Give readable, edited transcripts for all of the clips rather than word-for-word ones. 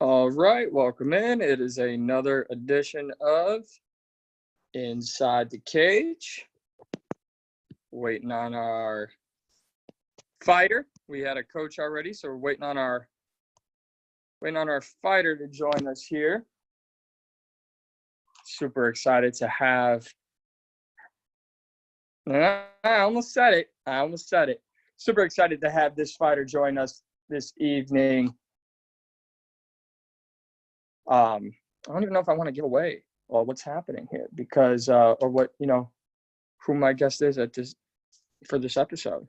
All right, welcome in. It is another edition of Inside the Cage. Waiting on our fighter. We had a coach already, so we're waiting on our fighter to join us here. Super excited to have. I almost said it. Super excited to have this fighter join us this evening. I don't even know if I want to give away what's happening here because or what, who my guest is for this episode.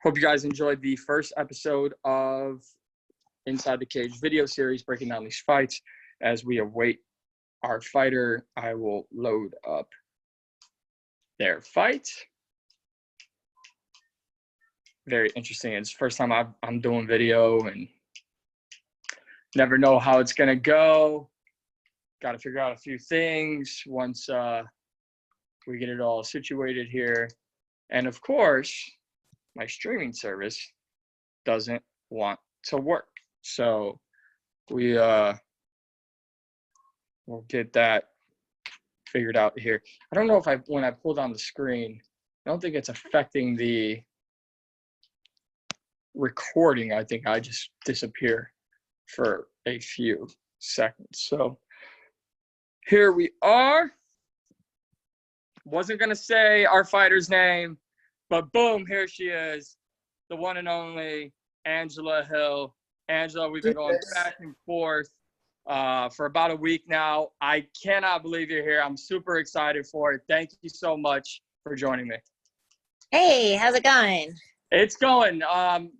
Hope you guys enjoyed the first episode of Inside the Cage video series, breaking down these fights. As we await our fighter, I will load up their fight. Very interesting. It's the first time I'm doing video and never know how it's going to go. Got to figure out a few things once we get it all situated here. And of course, my streaming service doesn't want to work. So we'll get that figured out here. I don't know if when I pulled on the screen, I don't think it's affecting the recording. I think I just disappear for a few seconds. So here we are. Wasn't going to say our fighter's name, but boom, here she is. The one and only Angela Hill. Angela, we've been going back and forth for about a week now. I cannot believe you're here. I'm super excited for it. Thank you so much for joining me. Hey, how's it going? It's going.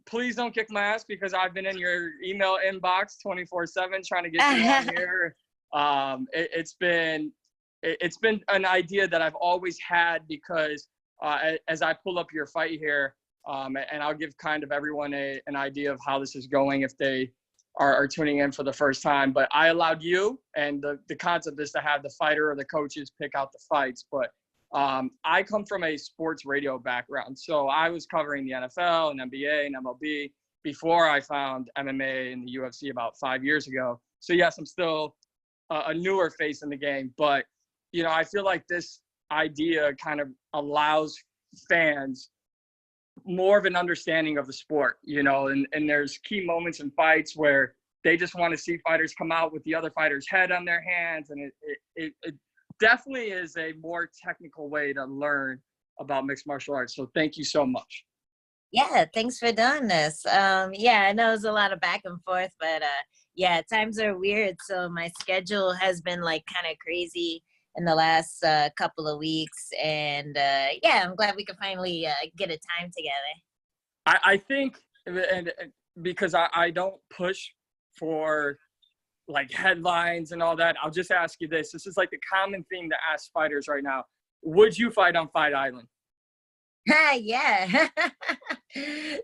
Please don't kick my ass because I've been in your email inbox 24/7 trying to get you on here. It's been an idea that I've always had because as I pull up your fight here, and I'll give kind of everyone an idea of how this is going if they are tuning in for the first time. But I allowed you, and the concept is to have the fighter or the coaches pick out the fights. But I come from a sports radio background. So I was covering the NFL and NBA and MLB before I found MMA and the UFC about 5 years ago. So yes, I'm still a newer face in the game, but I feel like this idea kind of allows fans more of an understanding of the sport, and there's key moments in fights where they just want to see fighters come out with the other fighter's head on their hands. And it definitely is a more technical way to learn about mixed martial arts. So thank you so much. Yeah, thanks for doing this. I know it's a lot of back and forth, but times are weird. So my schedule has been like kind of crazy in the last couple of weeks. And I'm glad we could finally get a time together. I think, and because I don't push for like headlines and all that, I'll just ask you this. This is like the common thing to ask fighters right now. Would you fight on Fight Island? Yeah.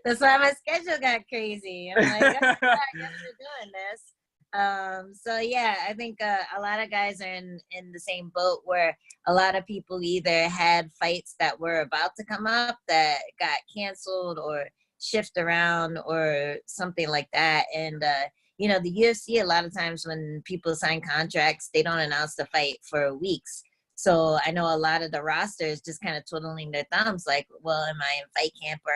That's why my schedule got crazy. I'm like, I guess we're doing this. I think a lot of guys are in the same boat where a lot of people either had fights that were about to come up that got canceled or shift around or something like that. And, the UFC, a lot of times when people sign contracts, they don't announce the fight for weeks. So I know a lot of the rosters just kind of twiddling their thumbs like, well, am I in fight camp or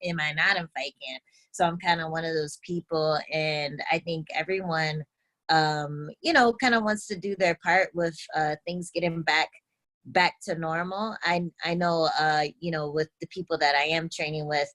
am I not in fight camp? So I'm kind of one of those people. And I think everyone, kind of wants to do their part with things getting back to normal. I know, with the people that I am training with,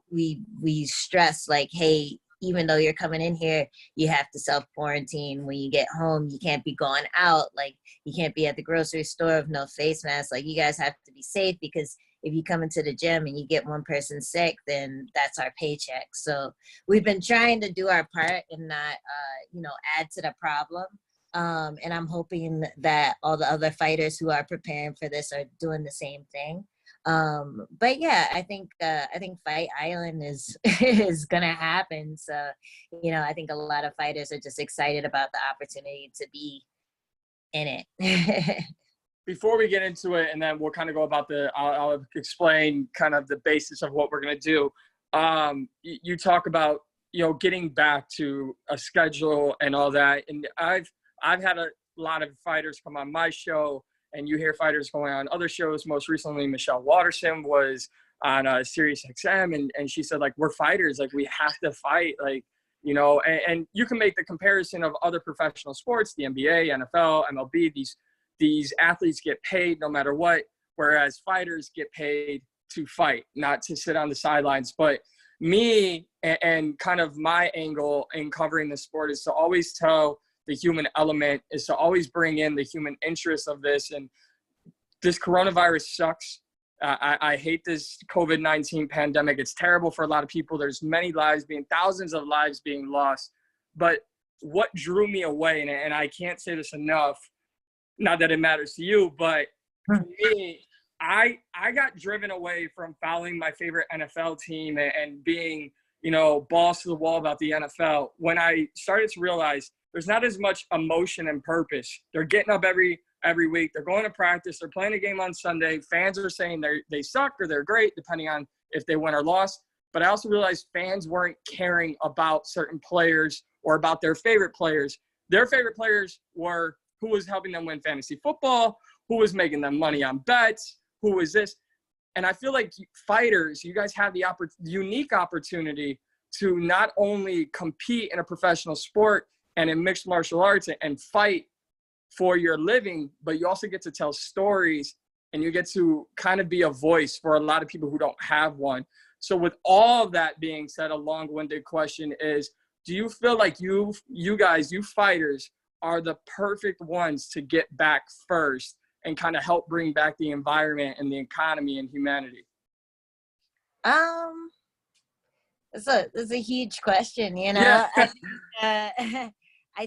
we stress like, hey, even though you're coming in here, you have to self-quarantine. When you get home, you can't be going out. Like, you can't be at the grocery store with no face mask. Like, you guys have to be safe because if you come into the gym and you get one person sick, then that's our paycheck. So we've been trying to do our part and not, add to the problem. And I'm hoping that all the other fighters who are preparing for this are doing the same thing. I think Fight Island is is gonna happen. So, I think a lot of fighters are just excited about the opportunity to be in it. Before we get into it, and then we'll kind of go about I'll explain kind of the basis of what we're gonna do. You talk about getting back to a schedule and all that. And I've had a lot of fighters come on my show, and you hear fighters going on other shows. Most recently, Michelle Waterson was on Sirius XM, and she said, like, we're fighters, like, we have to fight, like, and you can make the comparison of other professional sports, the NBA, NFL, MLB. These athletes get paid no matter what, whereas fighters get paid to fight, not to sit on the sidelines. But me and kind of my angle in covering the sport is to always tell the human element, is to always bring in the human interest of this. And this coronavirus sucks. I hate this COVID-19 pandemic. It's terrible for a lot of people. There's thousands of lives being lost. But what drew me away, and I can't say this enough, not that it matters to you, but for me, I got driven away from following my favorite NFL team and being, balls to the wall about the NFL when I started to realize there's not as much emotion and purpose. They're getting up every week. They're going to practice. They're playing a game on Sunday. Fans are saying they suck or they're great, depending on if they win or lost. But I also realized fans weren't caring about certain players or about their favorite players. Their favorite players were who was helping them win fantasy football, who was making them money on bets, who was this. And I feel like fighters, you guys have the unique opportunity to not only compete in a professional sport and in mixed martial arts and fight for your living, but you also get to tell stories, and you get to kind of be a voice for a lot of people who don't have one. So with all of that being said, a long-winded question is, do you feel like you fighters are the perfect ones to get back first and kind of help bring back the environment and the economy and humanity? It's a huge question, Yeah. I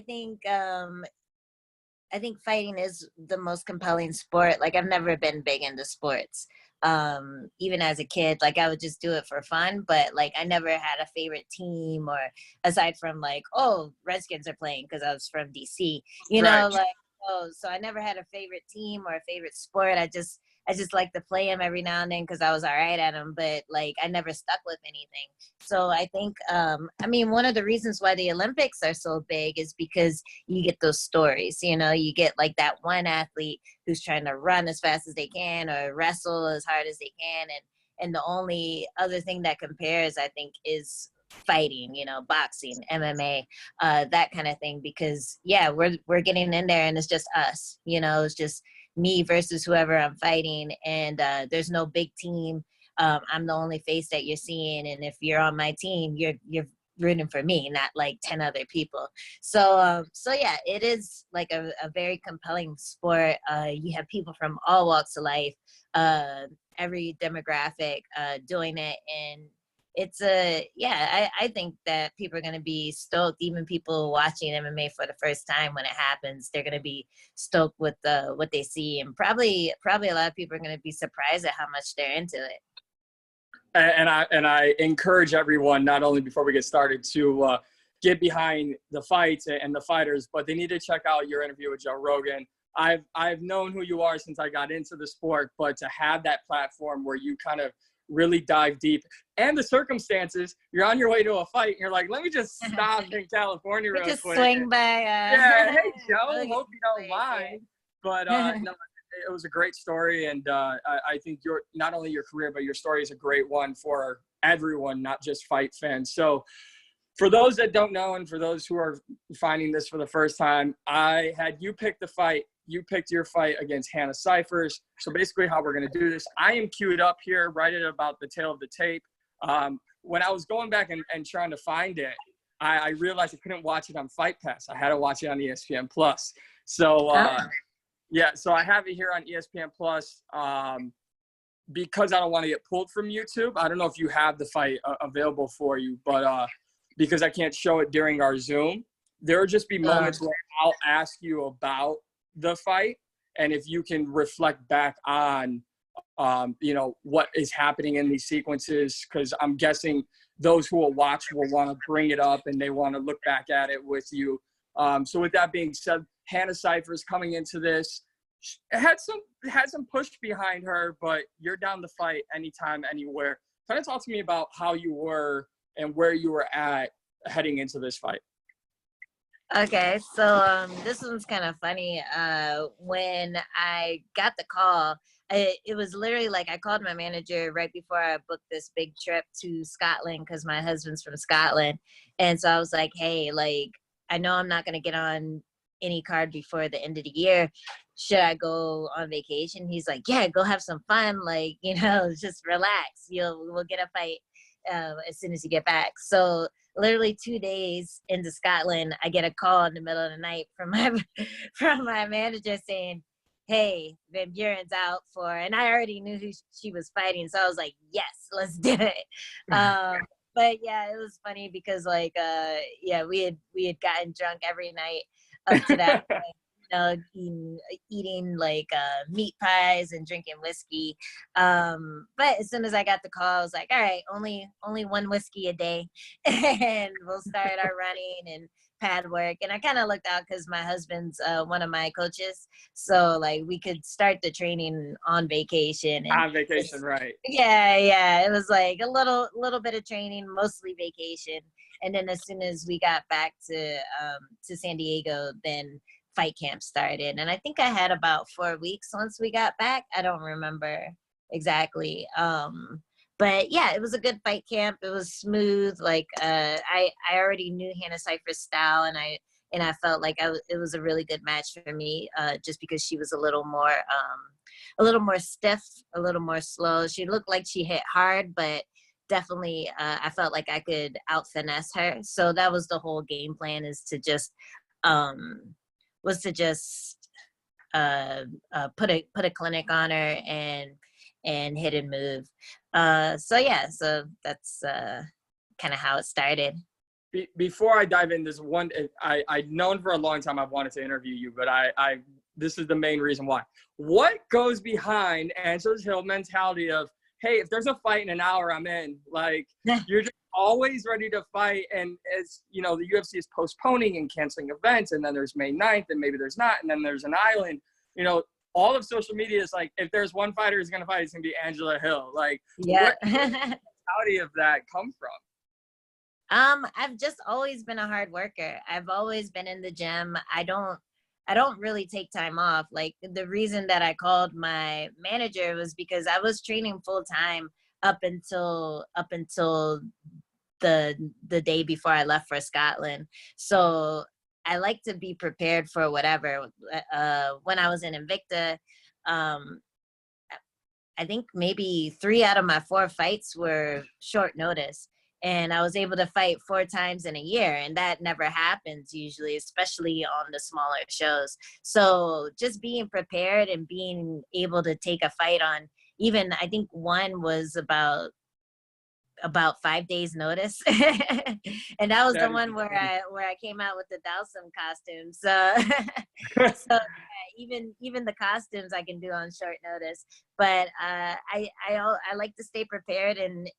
think fighting is the most compelling sport. Like, I've never been big into sports. Even as a kid, like, I would just do it for fun, but like, I never had a favorite team, or aside from like, oh, Redskins are playing because I was from DC, Right. like, oh, so I never had a favorite team or a favorite sport. I just like to play them every now and then because I was all right at them, but like, I never stuck with anything. So I think, one of the reasons why the Olympics are so big is because you get those stories, you get like that one athlete who's trying to run as fast as they can or wrestle as hard as they can. And the only other thing that compares, I think, is fighting, boxing, MMA, that kind of thing, because we're getting in there and it's just us, it's just me versus whoever I'm fighting, and there's no big team. I'm the only face that you're seeing, and if you're on my team, you're rooting for me, not like 10 other people. So yeah, it is like a very compelling sport. You have people from all walks of life, every demographic doing it, and it's I think that people are going to be stoked. Even people watching MMA for the first time, when it happens, they're going to be stoked with what they see, and probably a lot of people are going to be surprised at how much they're into it. And I encourage everyone, not only before we get started, to get behind the fights and the fighters, but they need to check out your interview with Joe Rogan. I've known who you are since I got into the sport, but to have that platform where you kind of really dive deep, and the circumstances, you're on your way to a fight and you're like, let me just stop in California real just quick. Swing by. Hey Joe, hope you don't mind. But no, it was a great story, and I think not only your career, but your story is a great one for everyone, not just fight fans. So for those that don't know, and for those who are finding this for the first time, I had you pick the fight. You picked your fight against Hannah Cifers. So basically how we're going to do this, I am queued up here, right at about the tail of the tape. When I was going back and trying to find it, I realized I couldn't watch it on Fight Pass. I had to watch it on ESPN Plus. So so I have it here on ESPN Plus because I don't want to get pulled from YouTube. I don't know if you have the fight available for you, but because I can't show it during our Zoom, there will just be moments where I'll ask you about the fight, and if you can reflect back on what is happening in these sequences, because I'm guessing those who will watch will want to bring it up and they want to look back at it with you. So with that being said, Hannah Cifers coming into this had some push behind her, but you're down to fight anytime, anywhere. Kind of talk to me about how you were and where you were at heading into this fight? Okay, so this one's kind of funny. When I got the call, it was literally like I called my manager right before I booked this big trip to Scotland because my husband's from Scotland, and so I was like, "Hey, like I know I'm not gonna get on any card before the end of the year. Should I go on vacation?" He's like, "Yeah, go have some fun. Like just relax. We'll get a fight as soon as you get back." So literally 2 days into Scotland, I get a call in the middle of the night from my from my manager saying, "Hey, Van Buren's out for," and I already knew who she was fighting, so I was like, "Yes, let's do it." But yeah, it was funny because yeah, we had gotten drunk every night up to that point. Eating like meat pies and drinking whiskey. But as soon as I got the call, I was like, all right, only one whiskey a day, and we'll start our running and pad work. And I kind of looked out because my husband's one of my coaches, so like we could start the training on vacation. And On vacation, right? Yeah. It was like a little bit of training, mostly vacation. And then as soon as we got back to San Diego, then fight camp started. And I think I had about 4 weeks once we got back. I don't remember exactly. But yeah, it was a good fight camp. It was smooth. Like I already knew Hannah Cifers' style, and I felt like it was a really good match for me, just because she was a little more stiff, a little more slow. She looked like she hit hard, but definitely I felt like I could out finesse her. So that was the whole game plan, is to just put a clinic on her and hit and move. So that's kind of how it started. Before I dive in, this one, I've known for a long time I've wanted to interview you, but this is the main reason why. What goes behind Angela Hill's mentality of, hey, if there's a fight in an hour, I'm in. Like, you're just always ready to fight. And as you know, the UFC is postponing and canceling events, and then there's May 9th, and maybe there's not, and then there's an island. All of social media is like, if there's one fighter who's gonna fight, it's gonna be Angela Hill. Like, yeah. Where did the mentality of that come from? I've just always been a hard worker. I've always been in the gym. I don't really take time off. Like, the reason that I called my manager was because I was training full time up until the day before I left for Scotland. So I like to be prepared for whatever. When I was in Invicta, I think maybe 3 out of my 4 fights were short notice. And I was able to fight 4 times in a year. And that never happens usually, especially on the smaller shows. So just being prepared and being able to take a fight on, even I think one was about 5 days notice. And that was the one where I came out with the Dowsum costume. So even the costumes I can do on short notice. But I like to stay prepared, and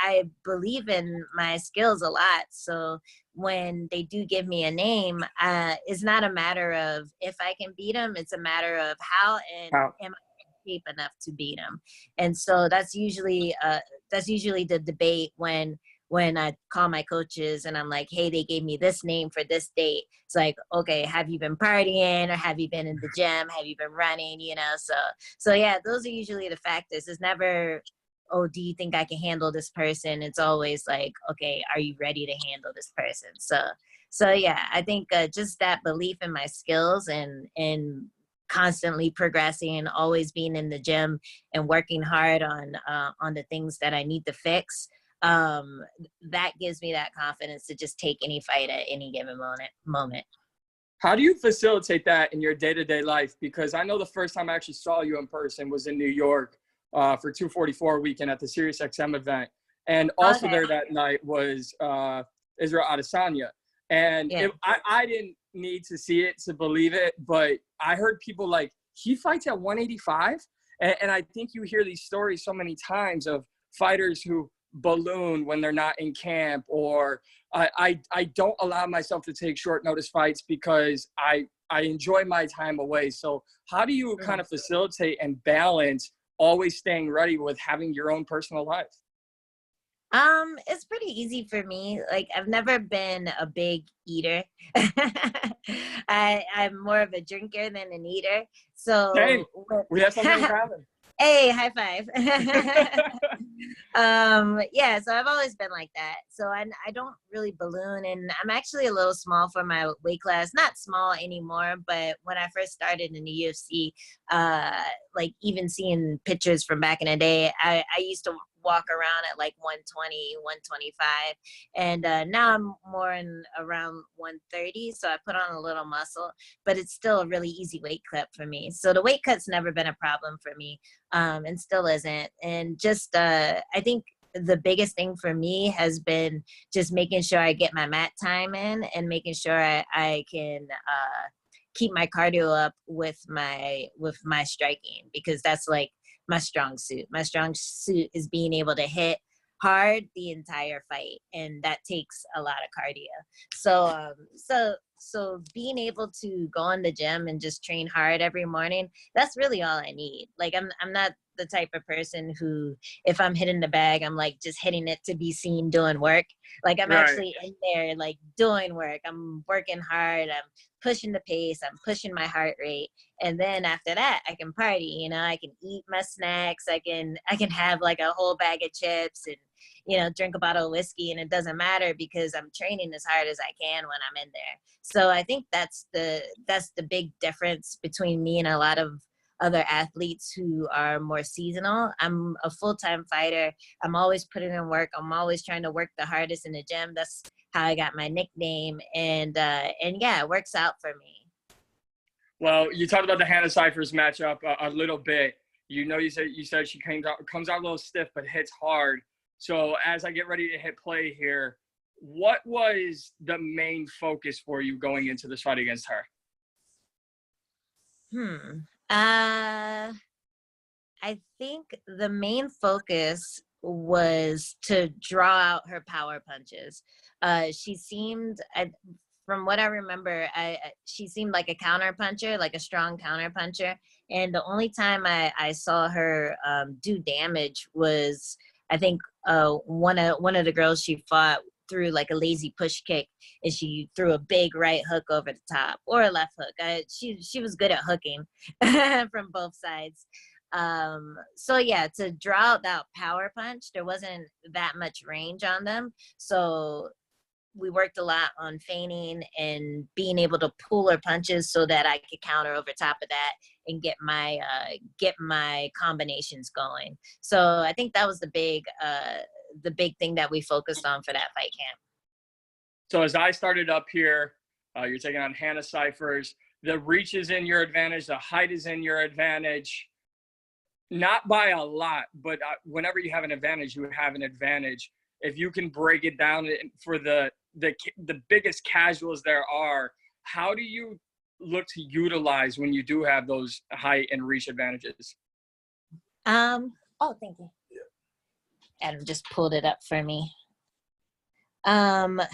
I believe in my skills a lot. So when they do give me a name, it's not a matter of if I can beat them. It's a matter of how am I shape enough to beat him. And so that's usually the debate when I call my coaches and I'm like, hey, they gave me this name for this date. It's like, okay, have you been partying, or have you been in the gym? Have you been running? So yeah, those are usually the factors. It's never, oh, do you think I can handle this person? It's always like, okay, are you ready to handle this person? So yeah, I think just that belief in my skills and constantly progressing, always being in the gym and working hard on the things that I need to fix. That gives me that confidence to just take any fight at any given moment. How do you facilitate that in your day-to-day life? Because I know the first time I actually saw you in person was in New York for 244 weekend at the SiriusXM event. And also there that night was Israel Adesanya. And I didn't need to see it to believe it, but I heard people like, he fights at 185? And I think you hear these stories so many times of fighters who balloon when they're not in camp, or I don't allow myself to take short notice fights because I enjoy my time away. So how do you kind of facilitate and balance always staying ready with having your own personal life? It's pretty easy for me. Like I've never been a big eater. I'm more of a drinker than an eater. Hey, So we have something in common. hey, high five. Yeah, so I've always been like that. So I don't really balloon, and I'm actually a little small for my weight class. Not small anymore, but when I first started in the UFC, like even seeing pictures from back in the day, I used to walk around at like 120, 125, and now I'm more in around 130, so I put on a little muscle, but it's still a really easy weight cut for me. So the weight cut's never been a problem for me, and still isn't. And just I think the biggest thing for me has been just making sure I get my mat time in, and making sure I can keep my cardio up with my striking, because that's like my strong suit. My strong suit is being able to hit hard the entire fight, and that takes a lot of cardio. So being able to go in the gym and just train hard every morning, that's really all I need. Like I'm not the type of person who, if I'm hitting the bag, I'm like just hitting it to be seen doing work. Like I'm Right. actually in there like doing work. I'm working hard. I'm pushing the pace. I'm pushing my heart rate. And then after that, I can party. You know, I can eat my snacks. I can have like a whole bag of chips, and drink a bottle of whiskey, and it doesn't matter because I'm training as hard as I can when I'm in there. So I think that's the big difference between me and a lot of other athletes who are more seasonal. I'm a full-time fighter. I'm always putting in work. I'm always trying to work the hardest in the gym. That's how I got my nickname, and yeah, it works out for me. Well, you talked about the Hannah Cifers matchup a little bit. You said she comes out a little stiff but hits hard. So as I get ready to hit play here, what was the main focus for you going into this fight against her? I think the main focus was to draw out her power punches. She seemed, from what I remember, she seemed like a counter puncher, like a strong counter puncher. And the only time I saw her do damage was, I think, one of the girls she fought threw like a lazy push kick, and she threw a big right hook over the top, or a left hook. She was good at hooking from both sides. So yeah, to draw out that power punch, there wasn't that much range on them. So we worked a lot on feigning and being able to pull her punches so that I could counter over top of that and get my combinations going. So I think that was the big thing that we focused on for that fight camp. So as I started up here, you're taking on Hannah Cifers. The reach is in your advantage. The height is in your advantage. Not by a lot, but whenever you have an advantage, you have an advantage. If you can break it down for the biggest casuals there are, how do you look to utilize when you do have those height and reach advantages? Oh, thank you. Adam just pulled it up for me. Pause.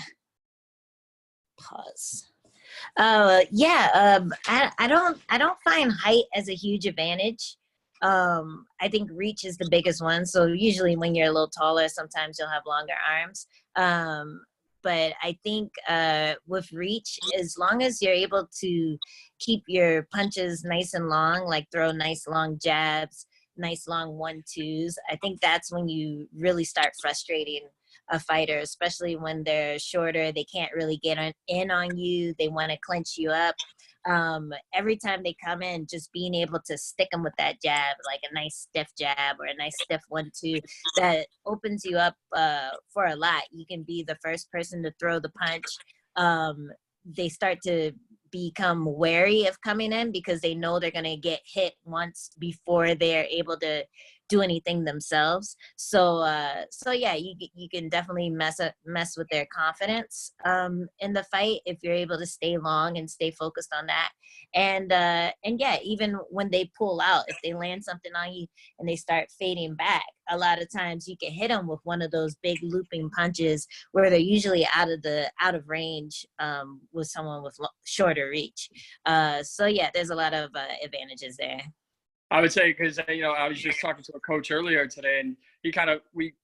Yeah. I don't find height as a huge advantage. I think reach is the biggest one. So usually when you're a little taller, sometimes you'll have longer arms. But I think with reach, as long as you're able to keep your punches nice and long, like throw nice long jabs, nice long 1-2s, I think that's when you really start frustrating a fighter, especially when they're shorter. They can't really get in on you. They want to clinch you up. Every time they come in, just being able to stick them with that jab, like a nice stiff jab or a nice stiff 1-2, that opens you up for a lot. You can be the first person to throw the punch. They start to become wary of coming in because they know they're going to get hit once before they're able to do anything themselves. So yeah, you can definitely mess with their confidence in the fight if you're able to stay long and stay focused on that. And yeah, even when they pull out, if they land something on you and they start fading back, a lot of times you can hit them with one of those big looping punches where they're usually out of range with someone with shorter reach. So yeah, there's a lot of advantages there. I would say, because I was just talking to a coach earlier today, and we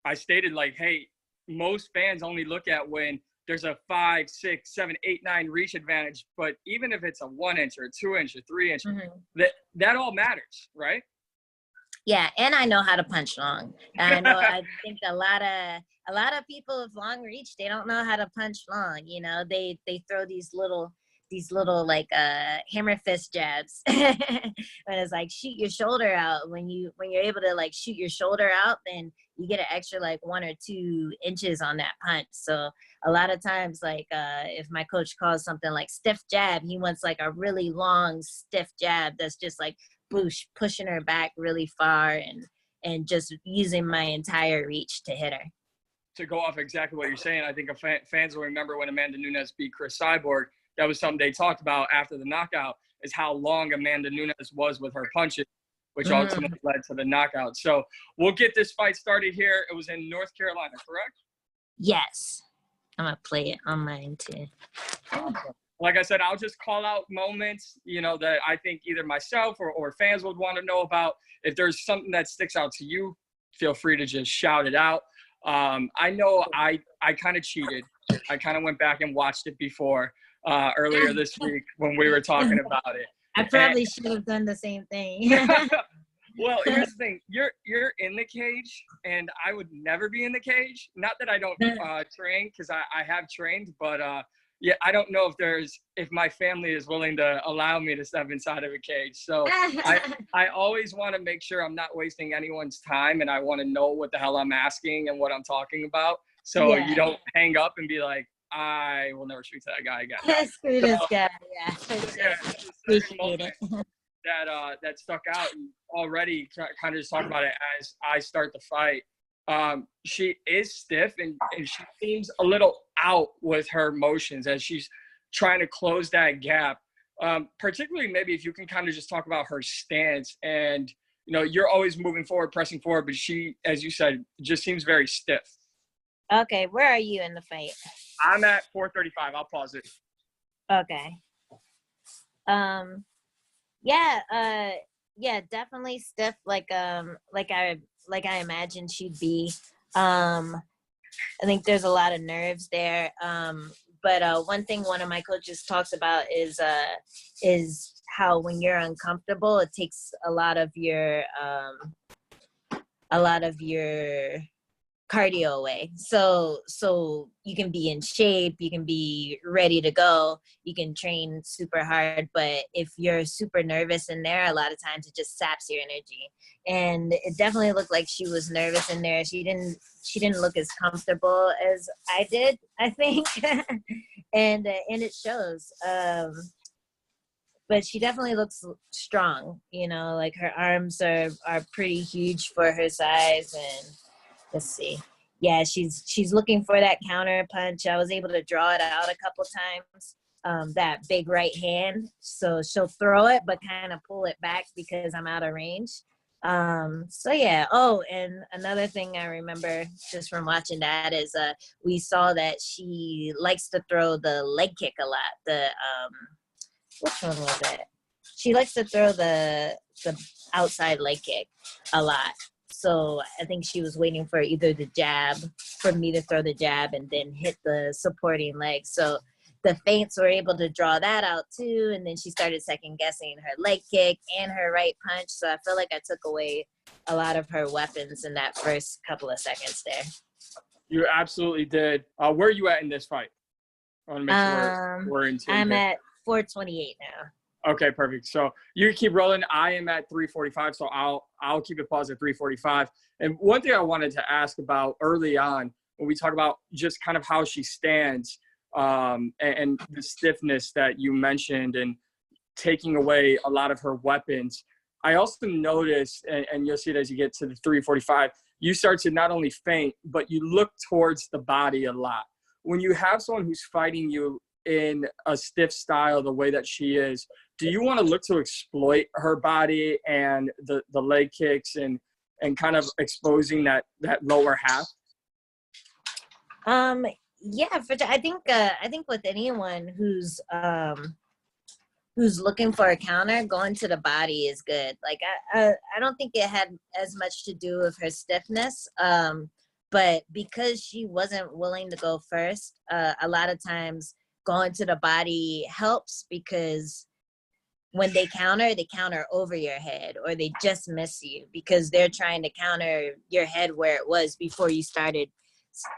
I stated like, hey, most fans only look at when there's a 5, 6, 7, 8, 9 reach advantage. But even if it's a 1 inch or a 2 inch or 3 inch, that all matters, right? Yeah, and I know how to punch long. I know. I think a lot of people with long reach, they don't know how to punch long. You know, they throw these little like hammer fist jabs, and it's like shoot your shoulder out. When you're able to like shoot your shoulder out, then you get an extra like 1 or 2 inches on that punch. So a lot of times, like if my coach calls something like stiff jab, he wants like a really long stiff jab that's just like pushing her back really far and just using my entire reach to hit her. To go off exactly what you're saying, I think fans will remember when Amanda Nunes beat Chris Cyborg. That was something they talked about after the knockout, is how long Amanda Nunes was with her punches, which ultimately led to the knockout. So we'll get this fight started here. It was in North Carolina, correct? Yes. I'm going to play it on mine too. Awesome. Like I said, I'll just call out moments, you know, that I think either myself or fans would want to know about. If there's something that sticks out to you, feel free to just shout it out. I know I kind of cheated. I kind of went back and watched it before earlier this week when we were talking about it. I probably should have done the same thing. Well, here's the thing. You're in the cage, and I would never be in the cage. Not that I don't train, because I have trained, but yeah, I don't know if my family is willing to allow me to step inside of a cage. So I always want to make sure I'm not wasting anyone's time, and I want to know what the hell I'm asking and what I'm talking about. So you don't hang up and be like, I will never speak to that guy again. Screw this guy. Yeah. Appreciate it. That stuck out, and already kind of just talk about it as I start the fight. She is stiff and she seems a little out with her motions as she's trying to close that gap. Particularly maybe if you can kind of just talk about her stance, and you know, you're always moving forward, pressing forward, but she, as you said, just seems very stiff. Okay, where are you in the fight? I'm at 435. I'll pause it. Okay. Yeah, definitely stiff, like I imagined she'd be. I think there's a lot of nerves there. But one thing one of my coaches talks about is how when you're uncomfortable, it takes a lot of your cardio away. So you can be in shape, you can be ready to go, you can train super hard, but if you're super nervous in there, a lot of times it just saps your energy. And it definitely looked like she was nervous in there. She didn't look as comfortable as I did, I think. and it shows. But she definitely looks strong, you know, like her arms are pretty huge for her size. And let's see. Yeah, she's looking for that counter punch. I was able to draw it out a couple times, that big right hand. So she'll throw it, but kind of pull it back because I'm out of range. So yeah. Oh, and another thing I remember just from watching that is we saw that she likes to throw the leg kick a lot. Which one was it? She likes to throw the outside leg kick a lot. So I think she was waiting for either the jab, for me to throw the jab and then hit the supporting leg. So the feints were able to draw that out too. And then she started second guessing her leg kick and her right punch. So I feel like I took away a lot of her weapons in that first couple of seconds there. You absolutely did. Where are you at in this fight? I want to make sure we're in tune. I'm at 428 now. Okay, perfect. So you keep rolling. I am at 345, so I'll keep it paused at 345. And one thing I wanted to ask about early on, when we talk about just kind of how she stands, and the stiffness that you mentioned and taking away a lot of her weapons, I also noticed, and you'll see it as you get to the 345, you start to not only feint, but you look towards the body a lot. When you have someone who's fighting you in a stiff style the way that she is, do you want to look to exploit her body and the leg kicks and kind of exposing that lower half? Yeah, I think with anyone who's looking for a counter, going to the body is good. Like I don't think it had as much to do with her stiffness, but but because she wasn't willing to go first, a lot of times going to the body helps, because when they counter over your head, or they just miss you because they're trying to counter your head where it was before you started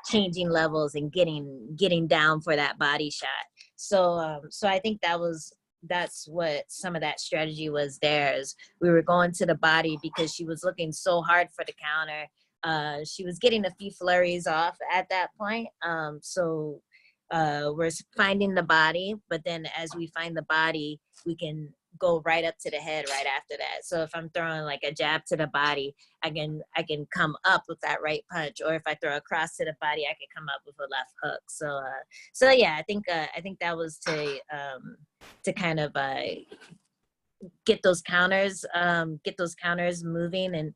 changing levels and getting down for that body shot. So I think that's what some of that strategy was there, is we were going to the body because she was looking so hard for the counter. She was getting a few flurries off at that point. So we're finding the body, but then as we find the body, we can go right up to the head right after that. So if I'm throwing like a jab to the body, I can come up with that right punch, or if I throw a cross to the body, I can come up with a left hook. So yeah, I think that was to kind of get those counters moving and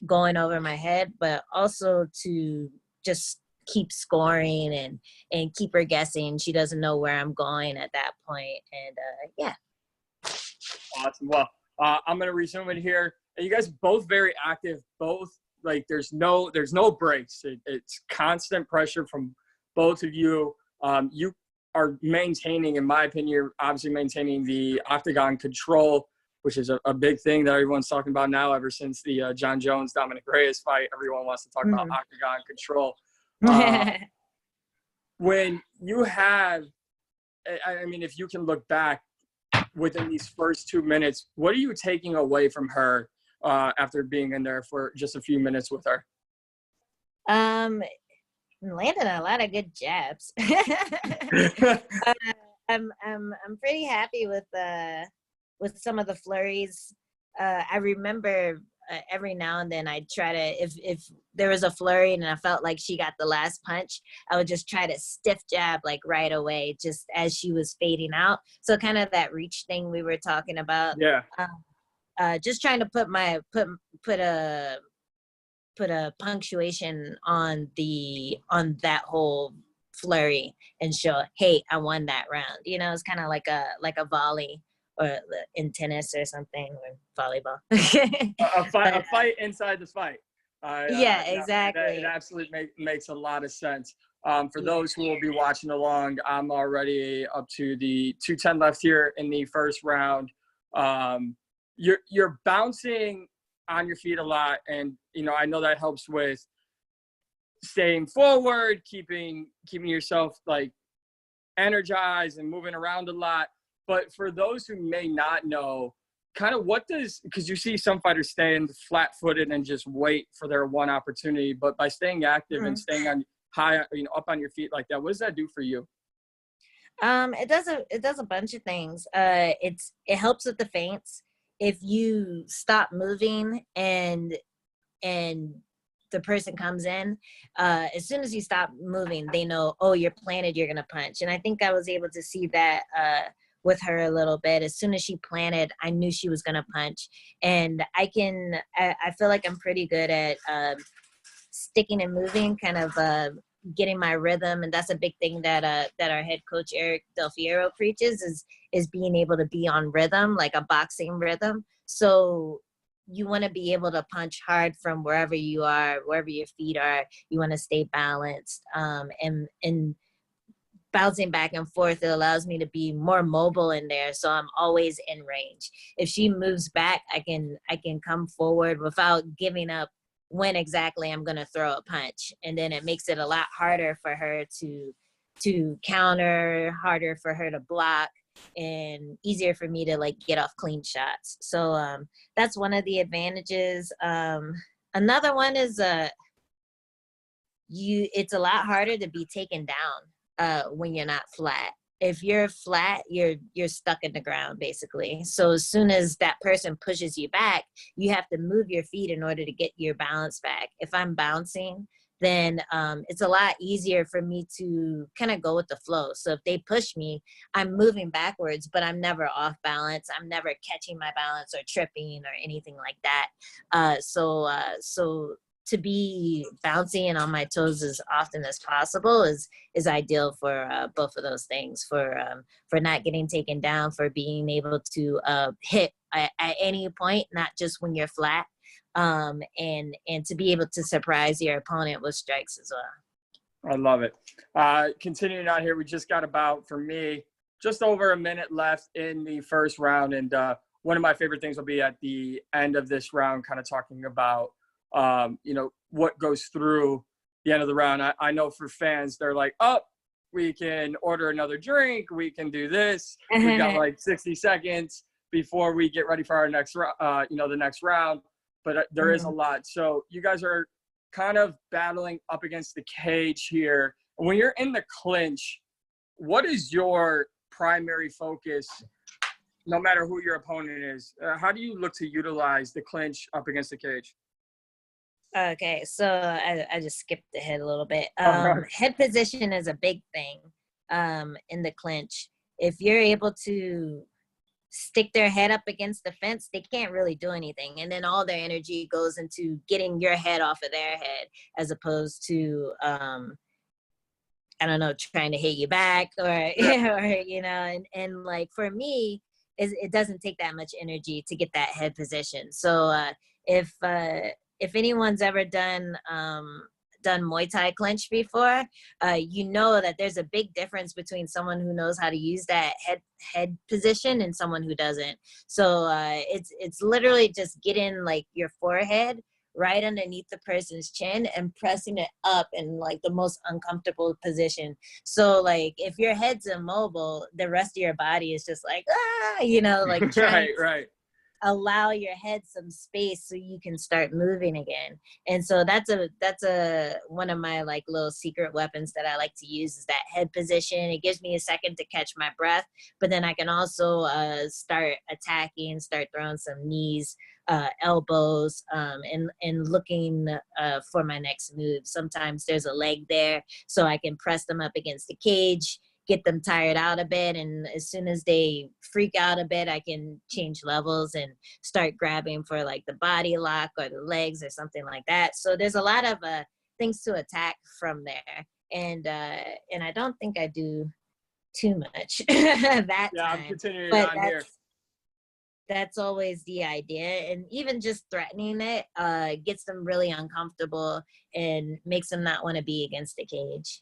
going over my head, but also to just keep scoring and keep her guessing. She doesn't know where I'm going at that point. And yeah. Awesome. Well, I'm going to resume it here. And you guys both very active, both like there's no breaks. It's constant pressure from both of you. You are maintaining, in my opinion, you're obviously maintaining the octagon control, which is a big thing that everyone's talking about now. Ever since the John Jones, Dominic Reyes fight, everyone wants to talk about octagon control. When you have, I mean, if you can look back within these first 2 minutes, what are you taking away from her after being in there for just a few minutes with her? Landing a lot of good jabs. I'm pretty happy with some of the flurries. I remember every now and then I'd try to, if there was a flurry and I felt like she got the last punch, I would just try to stiff jab like right away, just as she was fading out. So kind of that reach thing we were talking about. Yeah. Just trying to put a punctuation on that whole flurry and show, hey, I won that round. You know, it's kind of like a volley, or in tennis or something, or volleyball. a fight inside the fight. Yeah, exactly. It absolutely makes a lot of sense. For those who will be watching along, I'm already up to the 2:10 left here in the first round. You're bouncing on your feet a lot, and you know I know that helps with staying forward, keeping yourself like energized and moving around a lot. But for those who may not know, kind of because you see some fighters stand flat-footed and just wait for their one opportunity, but by staying active and staying on high, up on your feet like that, what does that do for you? It does a bunch of things. It helps with the feints. If you stop moving and the person comes in, as soon as you stop moving, they know, oh, you're planted, you're gonna punch. And I think I was able to see that with her a little bit. As soon as she planted, I knew she was gonna punch. And I feel like I'm pretty good at sticking and moving, kind of getting my rhythm. And that's a big thing that our head coach Eric Del Fiero preaches, is being able to be on rhythm, like a boxing rhythm. So you want to be able to punch hard from wherever you are, wherever your feet are. You want to stay balanced, and bouncing back and forth, it allows me to be more mobile in there, so I'm always in range. If she moves back, I can come forward without giving up when exactly I'm going to throw a punch. And then it makes it a lot harder for her to counter, harder for her to block, and easier for me to like get off clean shots. So that's one of the advantages. Another one is it's a lot harder to be taken down when you're not flat. If you're flat, you're stuck in the ground basically. So as soon as that person pushes you back, you have to move your feet in order to get your balance back. If I'm bouncing, then it's a lot easier for me to kind of go with the flow. So if they push me, I'm moving backwards, but I'm never off balance. I'm never catching my balance or tripping or anything like that. So to be bouncing and on my toes as often as possible is ideal for both of those things, for not getting taken down, for being able to hit at any point, not just when you're flat. and to be able to surprise your opponent with strikes as well. I love it. Continuing on here, we just got about, for me, just over a minute left in the first round. And one of my favorite things will be at the end of this round, kind of talking about, what goes through the end of the round. I know for fans, they're like, oh, we can order another drink. We can do this. We've got like 60 seconds before we get ready for our next, the next round. But there is a lot. So you guys are kind of battling up against the cage here. When you're in the clinch, what is your primary focus, no matter who your opponent is? How do you look to utilize the clinch up against the cage? Okay, so I just skipped ahead a little bit. Head position is a big thing in the clinch. If you're able to stick their head up against the fence, they can't really do anything. And then all their energy goes into getting your head off of their head, as opposed to, trying to hit you back or, and like for me, it doesn't take that much energy to get that head position. So if anyone's ever done Muay Thai clinch before, that there's a big difference between someone who knows how to use that head position and someone who doesn't. So it's literally just getting like your forehead right underneath the person's chin and pressing it up in like the most uncomfortable position. So like if your head's immobile, the rest of your body is just like, like trying right. Allow your head some space so you can start moving again. And so that's one of my like little secret weapons that I like to use is that head position. It gives me a second to catch my breath, but then I can also start attacking, start throwing some knees, elbows, and looking for my next move. Sometimes there's a leg there, so I can press them up against the cage, get them tired out a bit, and as soon as they freak out a bit, I can change levels and start grabbing for like the body lock or the legs or something like that. So there's a lot of things to attack from there, and I don't think I do too much that Yeah, time. I'm continuing But on here. that's always the idea, and even just threatening it gets them really uncomfortable and makes them not want to be against the cage.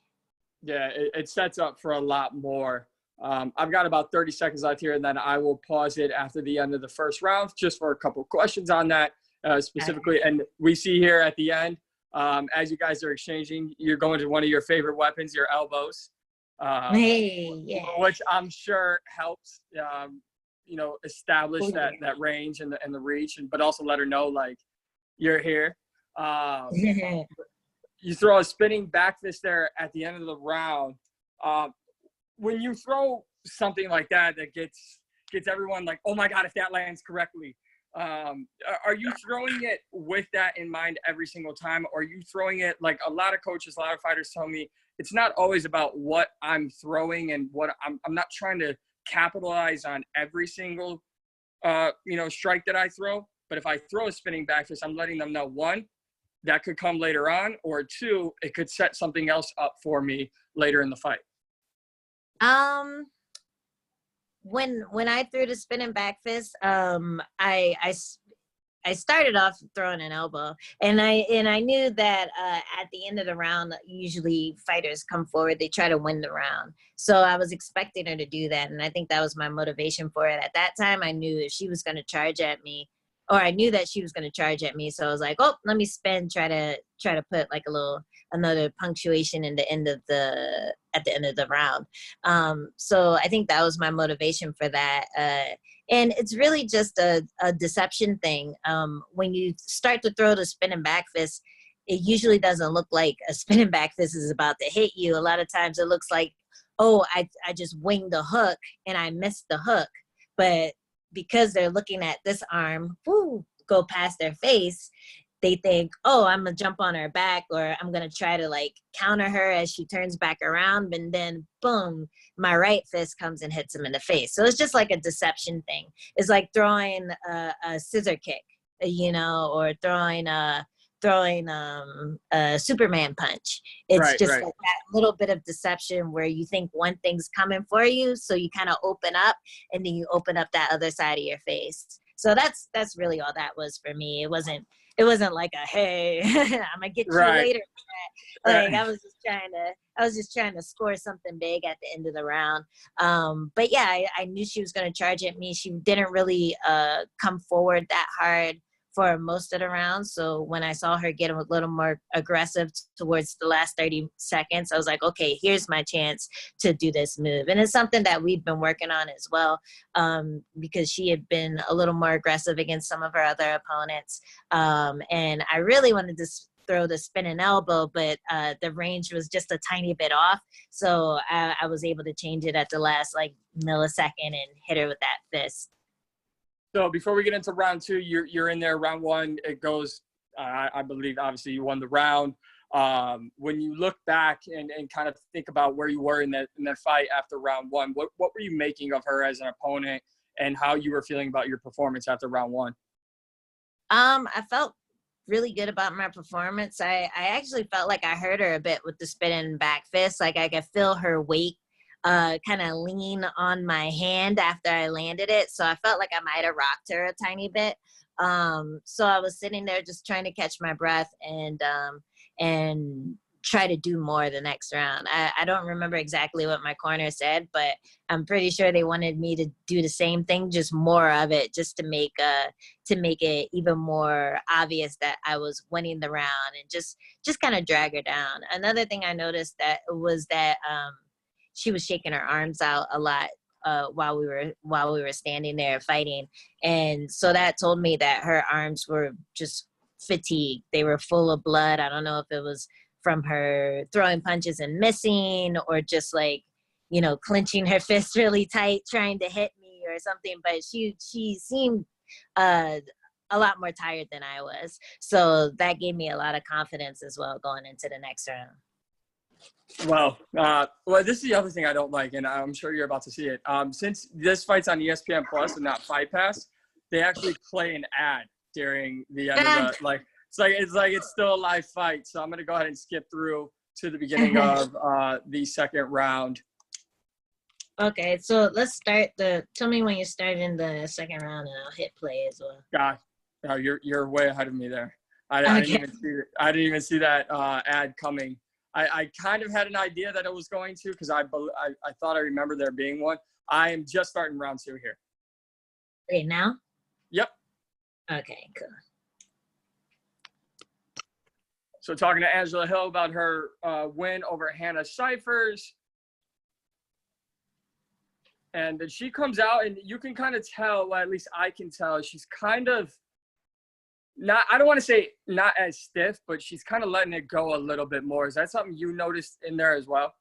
Yeah, it sets up for a lot more. I've got about 30 seconds left here, and then I will pause it after the end of the first round just for a couple of questions on that specifically. And we see here at the end, as you guys are exchanging, you're going to one of your favorite weapons, your elbows, which I'm sure helps, establish that range and the reach, but also let her know, like, you're here. You throw a spinning back fist there at the end of the round. When you throw something like that gets everyone like, oh my God, if that lands correctly. Are you throwing it with that in mind every single time? Or are you throwing it like a lot of coaches, a lot of fighters tell me, it's not always about what I'm throwing and what I'm not trying to capitalize on every single, strike that I throw. But if I throw a spinning back fist, I'm letting them know, one, that could come later on, or two, it could set something else up for me later in the fight. When I threw the spinning back fist, I started off throwing an elbow, and I knew that at the end of the round, usually fighters come forward, they try to win the round. So I was expecting her to do that, and I think that was my motivation for it. At that time, I knew if she was going to charge at me, or I knew that she was going to charge at me. So I was like, oh, let me spin, try to put like another punctuation at the end of the round. So I think that was my motivation for that. And it's really just a deception thing. When you start to throw the spinning back fist, it usually doesn't look like a spinning back fist is about to hit you. A lot of times it looks like, oh, I just winged the hook and I missed the hook. But because they're looking at this arm go past their face, they think, oh, I'm gonna jump on her back, or I'm gonna try to like counter her as she turns back around, and then boom, my right fist comes and hits him in the face. So it's just like a deception thing. It's like throwing a scissor kick, or throwing a Superman punch. It's just like that little bit of deception where you think one thing's coming for you, so you kind of open up, and then you open up that other side of your face. So that's really all that was for me. It wasn't it wasn't like a, hey, I'm gonna get you Right. later. Like Right. I was just trying to score something big at the end of the round. But yeah, I knew she was gonna charge at me. She didn't really come forward that hard for most of the round. So when I saw her get a little more aggressive towards the last 30 seconds, I was like, okay, here's my chance to do this move. And it's something that we've been working on as well, because she had been a little more aggressive against some of her other opponents. And I really wanted to throw the spinning elbow, but the range was just a tiny bit off. So I was able to change it at the last like millisecond and hit her with that fist. So before we get into round two, you're in there. Round one, it goes. I believe obviously you won the round. When you look back and kind of think about where you were in that fight after round one, what were you making of her as an opponent, and how you were feeling about your performance after round one? I felt really good about my performance. I actually felt like I hurt her a bit with the spinning back fist. Like I could feel her weight kind of lean on my hand after I landed it. So I felt like I might have rocked her a tiny bit. So I was sitting there just trying to catch my breath and try to do more the next round. I don't remember exactly what my corner said, but I'm pretty sure they wanted me to do the same thing, just more of it, just to make it even more obvious that I was winning the round, and just kind of drag her down. Another thing I noticed that was that she was shaking her arms out a lot while we were standing there fighting, and so that told me that her arms were just fatigued. They were full of blood. I don't know if it was from her throwing punches and missing, or just like, you know, clenching her fist really tight trying to hit me or something, but she seemed a lot more tired than I was, so that gave me a lot of confidence as well going into the next round. Well, this is the other thing I don't like, and I'm sure you're about to see it. Since this fight's on ESPN Plus and not Fight Pass, they actually play an ad during the end of the like. It's like it's still a live fight. So I'm gonna go ahead and skip through to the beginning of the second round. Okay, so let's start tell me when you start in the second round, and I'll hit play as well. God, you're way ahead of me there. I didn't even see that ad coming. I kind of had an idea that it was going to, because I thought I remember there being one. I am just starting round two here. Okay, now? Yep. Okay, cool. So talking to Angela Hill about her win over Hannah Cifers. And then she comes out, and you can kind of tell, well, at least I can tell, she's kind of not, I don't want to say not as stiff, but she's kind of letting it go a little bit more. Is that something you noticed in there as well?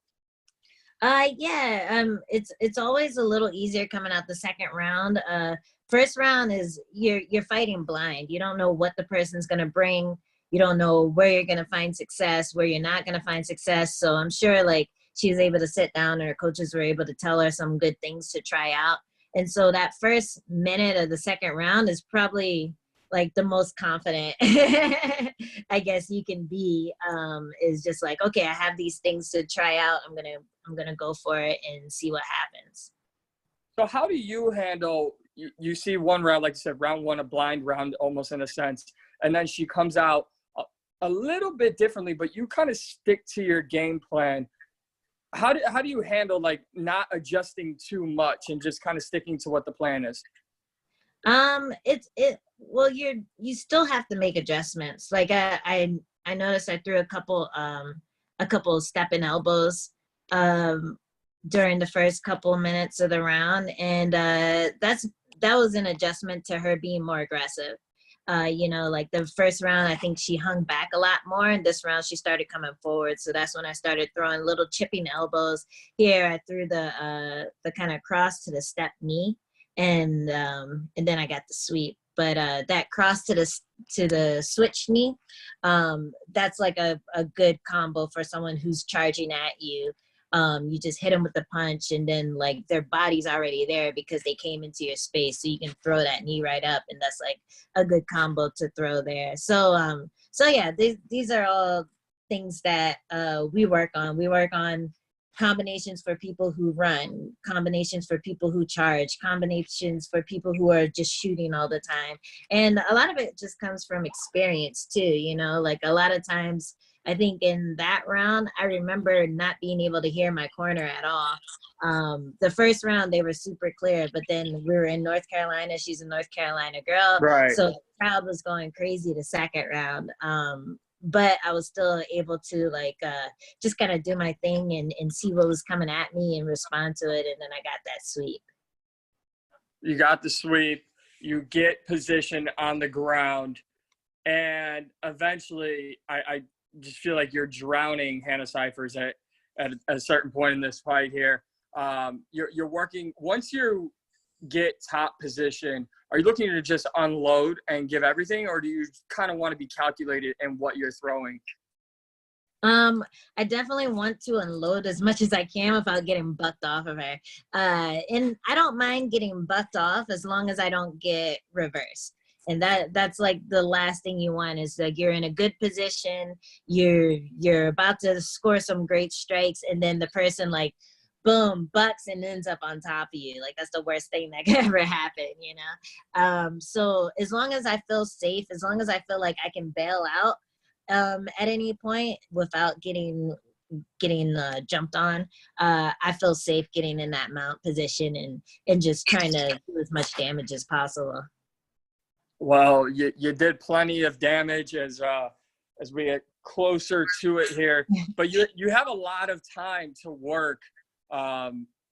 Yeah, it's always a little easier coming out the second round. First round is you're fighting blind. You don't know what the person's gonna bring. You don't know where you're gonna find success, where you're not gonna find success. So I'm sure like she was able to sit down, and her coaches were able to tell her some good things to try out. And so that first minute of the second round is probably like the most confident I guess you can be, is just like, okay, I have these things to try out. I'm gonna go for it and see what happens. So how do you handle, you see one round, like you said, round one, a blind round almost in a sense, and then she comes out a little bit differently, but you kind of stick to your game plan. How do you handle like not adjusting too much and just kind of sticking to what the plan is? Well, you still have to make adjustments. Like I noticed I threw a couple stepping elbows during the first couple of minutes of the round, and that was an adjustment to her being more aggressive. You know, like the first round, I think she hung back a lot more, and this round she started coming forward. So that's when I started throwing little chipping elbows. Here I threw the kind of cross to the step knee, and then I got the sweep. But that cross to the switch knee, that's like a good combo for someone who's charging at you. You just hit them with the punch, and then like their body's already there because they came into your space, so you can throw that knee right up, and that's like a good combo to throw there. So yeah, these are all things that we work on. We work on combinations for people who run, combinations for people who charge, combinations for people who are just shooting all the time. And a lot of it just comes from experience too, you know, like a lot of times I think in that round, I remember not being able to hear my corner at all. The first round, they were super clear, but then we were in North Carolina. She's a North Carolina girl. Right. So the crowd was going crazy the second round. But I was still able to like just kind of do my thing and see what was coming at me and respond to it. And then I got that sweep. You got the sweep. You get position on the ground. And eventually, I just feel like you're drowning Hannah Cifers at a certain point in this fight here. You're working, once you get top position, are you looking to just unload and give everything, or do you kind of want to be calculated in what you're throwing? I definitely want to unload as much as I can without getting bucked off of her. And I don't mind getting bucked off as long as I don't get reversed. And that's like the last thing you want is like you're in a good position, you're about to score some great strikes, and then the person like boom bucks and ends up on top of you. Like that's the worst thing that could ever happen, you know. So as long as I feel safe, as long as I feel like I can bail out at any point without getting jumped on, I feel safe getting in that mount position and just trying to do as much damage as possible. Well, you did plenty of damage as we get closer to it here, but you have a lot of time to work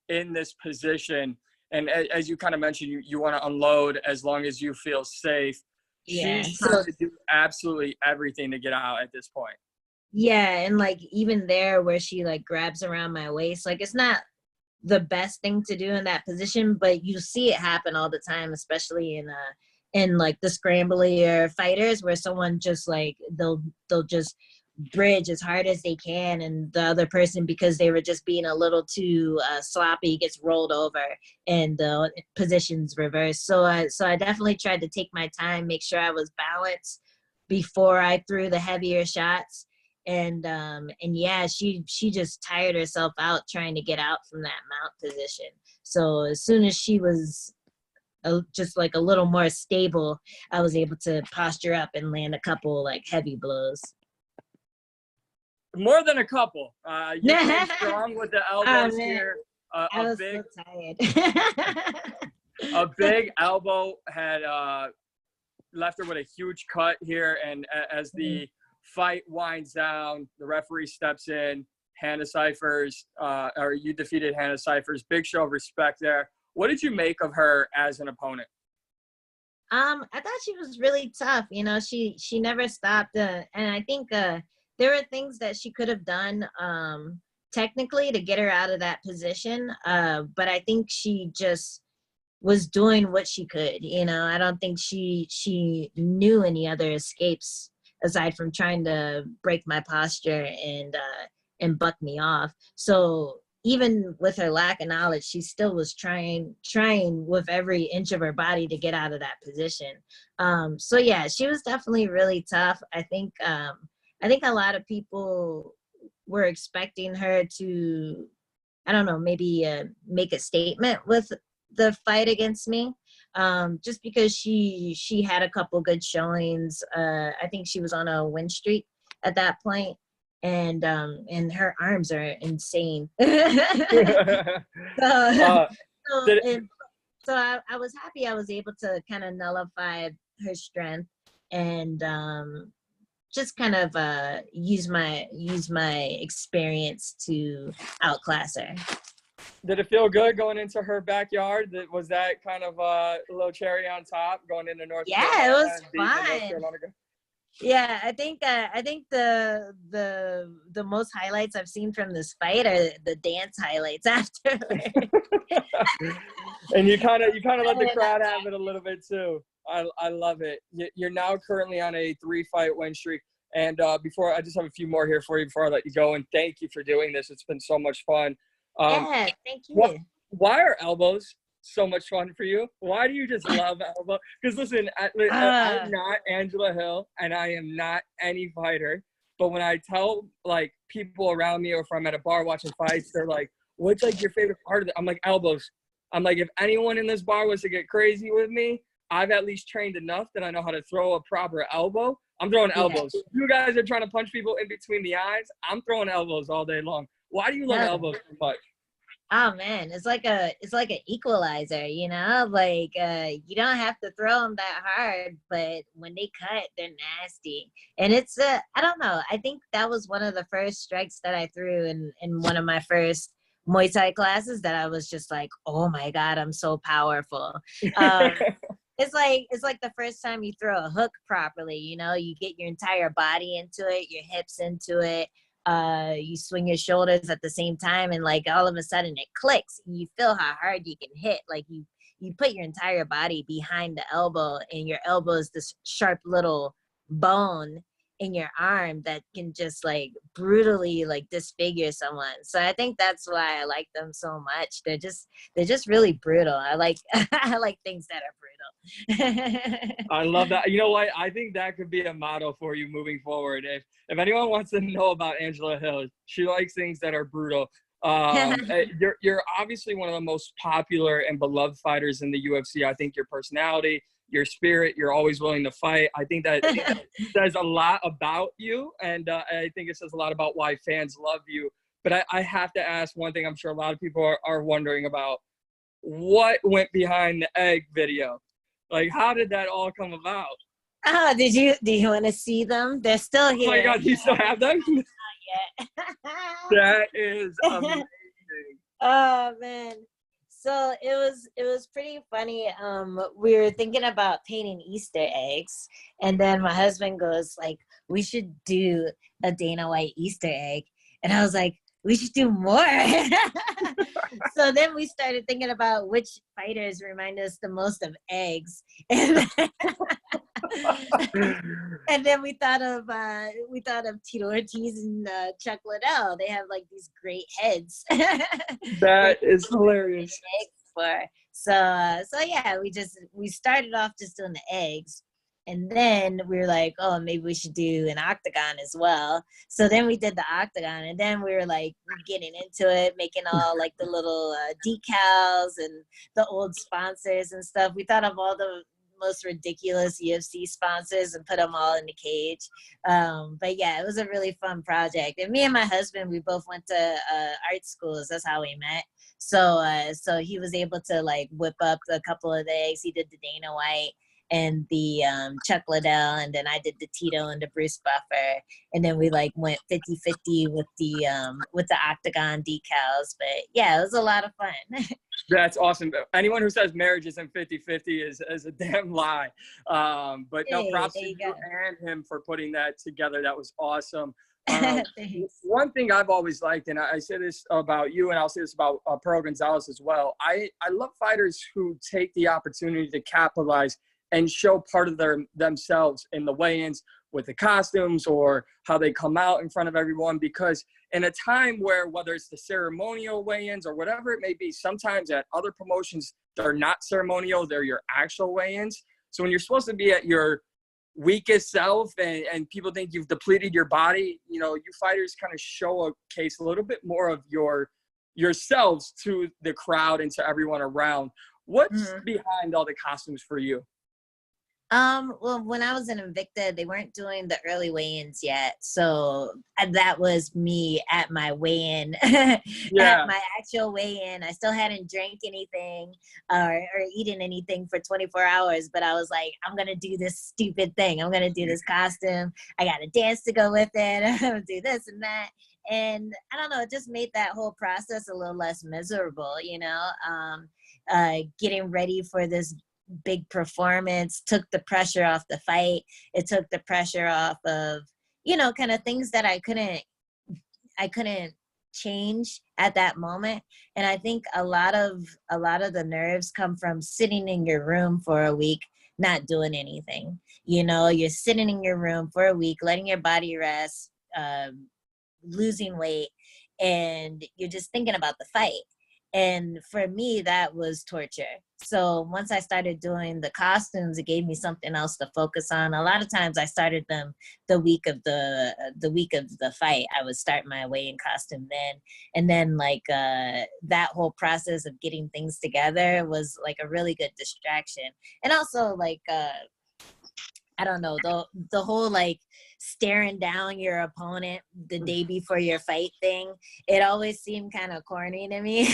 in this position. And as you kind of mentioned, you want to unload as long as you feel safe. Yeah. She's trying to do absolutely everything to get out at this point. Yeah, and like even there where she like grabs around my waist, like it's not the best thing to do in that position, but you see it happen all the time, especially in like the scramblier fighters where someone just like they'll just bridge as hard as they can, and the other person, because they were just being a little too sloppy, gets rolled over and the position's reversed. So I definitely tried to take my time, make sure I was balanced before I threw the heavier shots. And yeah, she just tired herself out trying to get out from that mount position. So as soon as she was just like a little more stable, I was able to posture up and land a couple like heavy blows. More than a couple. You came strong with the elbows here. I was so tired. A big elbow had left her with a huge cut here, and as the fight winds down, the referee steps in. Hannah Cifers, or you defeated Hannah Cifers. Big show of respect there. What did you make of her as an opponent? I thought she was really tough. You know, she never stopped, and I think there were things that she could have done technically to get her out of that position. But I think she just was doing what she could. You know, I don't think she knew any other escapes aside from trying to break my posture and buck me off. So even with her lack of knowledge, she still was trying with every inch of her body to get out of that position. So yeah, she was definitely really tough. I think a lot of people were expecting her to, I don't know, maybe make a statement with the fight against me, just because she had a couple good showings. I think she was on a win streak at that point. And her arms are insane. So I was happy I was able to kind of nullify her strength and just kind of use my experience to outclass her. Did it feel good going into her backyard? Was that kind of a little cherry on top going into North Carolina? Yeah, it was fun. Yeah, I think the most highlights I've seen from this fight are the dance highlights afterwards. And you kind of let the crowd have it a little bit too. I love it. You're now currently on a 3-fight win streak. And before, I just have a few more here for you before I let you go. And thank you for doing this. It's been so much fun. Yeah, thank you. Why are elbows so much fun for you? Why do you just love elbow? Because listen, I'm not Angela Hill, and I am not any fighter. But when I tell like people around me, or if I'm at a bar watching fights, they're like, what's like your favorite part of it? I'm like, elbows. I'm like, if anyone in this bar was to get crazy with me, I've at least trained enough that I know how to throw a proper elbow. I'm throwing elbows. If you guys are trying to punch people in between the eyes, I'm throwing elbows all day long. Why do you love elbows so much? Oh man, it's like an equalizer, you know, like you don't have to throw them that hard, but when they cut, they're nasty. And it's I don't know, I think that was one of the first strikes that I threw in one of my first Muay Thai classes, that I was just like, oh my God, I'm so powerful. It's like the first time you throw a hook properly, you know, you get your entire body into it, your hips into it. You swing your shoulders at the same time, and like all of a sudden it clicks, and you feel how hard you can hit. Like you put your entire body behind the elbow, and your elbow is this sharp little bone in your arm that can just like brutally like disfigure someone. So I think that's why I like them so much. They're just really brutal. I like I like things that are brutal. I love that. You know what? I think that could be a motto for you moving forward. If anyone wants to know about Angela Hill, she likes things that are brutal. You're obviously one of the most popular and beloved fighters in the UFC. I think your personality, your spirit, you're always willing to fight. I think that says a lot about you, and I think it says a lot about why fans love you. But I have to ask one thing I'm sure a lot of people are wondering about. What went behind the egg video? Like, how did that all come about? Oh, do you want to see them? They're still here. Oh my God, you still have them? Not yet. That is amazing. Oh man. So it was pretty funny. We were thinking about painting Easter eggs, and then my husband goes like, we should do a Dana White Easter egg. And I was like, we should do more. So then we started thinking about which fighters remind us the most of eggs. And then we thought of Tito Ortiz and Chuck Liddell. They have like these great heads. That is hilarious. So yeah, we started off just doing the eggs. And then we were like, oh, maybe we should do an octagon as well. So then we did the octagon, and then we were like getting into it, making all like the little decals and the old sponsors and stuff. We thought of all the most ridiculous UFC sponsors and put them all in the cage. But yeah, it was a really fun project. And me and my husband, we both went to art schools. That's how we met. So he was able to like whip up a couple of the eggs. He did the Dana White and the Chuck Liddell, and then I did the Tito and the Bruce Buffer, and then we like went 50-50 with the octagon decals. But yeah, it was a lot of fun. That's awesome. Anyone who says marriage isn't 50-50 is a damn lie. But no, props to you and him for putting that together. That was awesome. One thing I've always liked, and I say this about you, and I'll say this about Pearl Gonzalez as well, I love fighters who take the opportunity to capitalize and show part of themselves in the weigh-ins with the costumes or how they come out in front of everyone. Because in a time where, whether it's the ceremonial weigh-ins or whatever it may be, sometimes at other promotions, they're not ceremonial, they're your actual weigh-ins. So when you're supposed to be at your weakest self and people think you've depleted your body, you know, you fighters kind of showcase a little bit more of yourselves to the crowd and to everyone around. What's behind all the costumes for you? Well, when I was in Invicta, they weren't doing the early weigh-ins yet. So that was me at my weigh-in, at my actual weigh-in. I still hadn't drank anything or eaten anything for 24 hours, but I was like, I'm going to do this stupid thing. I'm going to do this costume. I got to dance to go with it. I'm going to do this and that. And I don't know, it just made that whole process a little less miserable, you know, getting ready for this big performance took the pressure off the fight. It took the pressure off of, you know, kind of things that I couldn't change at that moment. And I think a lot of the nerves come from sitting in your room for a week, not doing anything. You know, you're sitting in your room for a week, letting your body rest, losing weight, and you're just thinking about the fight. And for me, that was torture. So once I started doing the costumes, it gave me something else to focus on. A lot of times I started them the week of the fight. I would start my weigh-in costume then. And then like that whole process of getting things together was like a really good distraction. And also like I don't know, the whole like staring down your opponent the day before your fight thing, it always seemed kind of corny to me.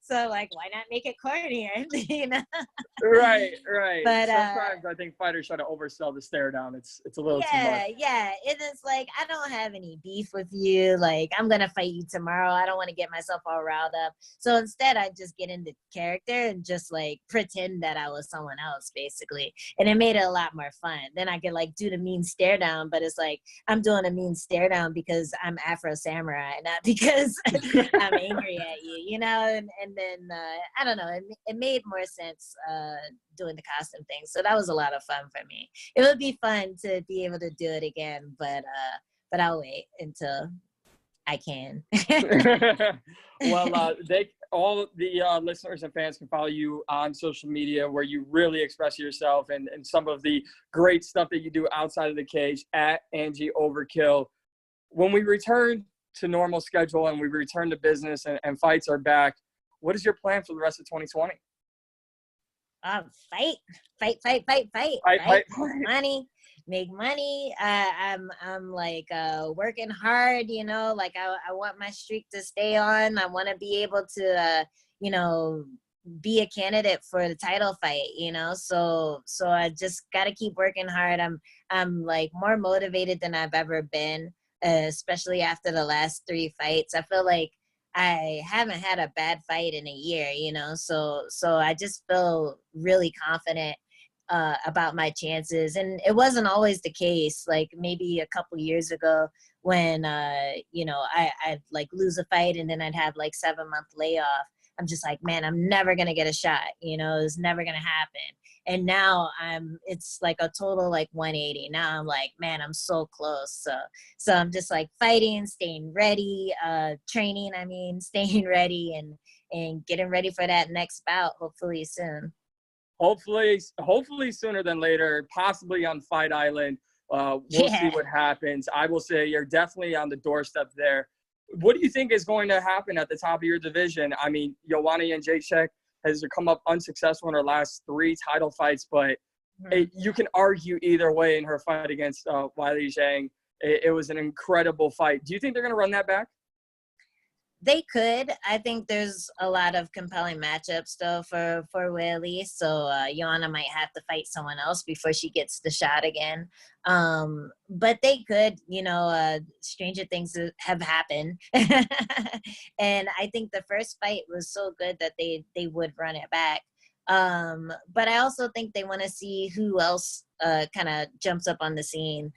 So like, why not make it cornier? You know? Right. But Sometimes I think fighters try to oversell the stare down. It's a little too much. Yeah. It is like, I don't have any beef with you. Like, I'm gonna fight you tomorrow. I don't want to get myself all riled up. So instead, I just get into character and just like pretend that I was someone else, basically. And it made it a lot more fun. Then I could like do the mean stare down, but it's like I'm doing a mean stare down because I'm Afro Samurai, not because I'm angry at you, you know? And then I don't know, it made more sense doing the costume thing. So that was a lot of fun for me. It would be fun to be able to do it again, but I'll wait until I can. Well, all the listeners and fans can follow you on social media where you really express yourself and some of the great stuff that you do outside of the cage at Angie Overkill. When we return to normal schedule and we return to business and fights are back, what is your plan for the rest of 2020? Fight. Make money. I'm like working hard, you know, like I want my streak to stay on. I want to be able to you know, be a candidate for the title fight, you know. So I just got to keep working hard. I'm like more motivated than I've ever been, especially after the last 3 fights. I feel like I haven't had a bad fight in a year, you know, so I just feel really confident about my chances. And it wasn't always the case. Like maybe a couple years ago when, you know, I'd like lose a fight and then I'd have like 7-month layoff. I'm just like, man, I'm never going to get a shot. You know, it's never going to happen. And now it's like a total like 180. Now I'm like, man, I'm so close. So I'm just like fighting, staying ready, training, staying ready and getting ready for that next bout, hopefully soon. Hopefully sooner than later, possibly on Fight Island. We'll see what happens. I will say you're definitely on the doorstep there. What do you think is going to happen at the top of your division? I mean, Joanna Jędrzejczyk has come up unsuccessful in her last 3 title fights, but you can argue either way in her fight against Weili Zhang. It was an incredible fight. Do you think they're going to run that back? They could. I think there's a lot of compelling matchups though for Weili. So Joanna might have to fight someone else before she gets the shot again. But they could, you know, stranger things have happened. And I think the first fight was so good that they would run it back. But I also think they want to see who else kind of jumps up on the scene.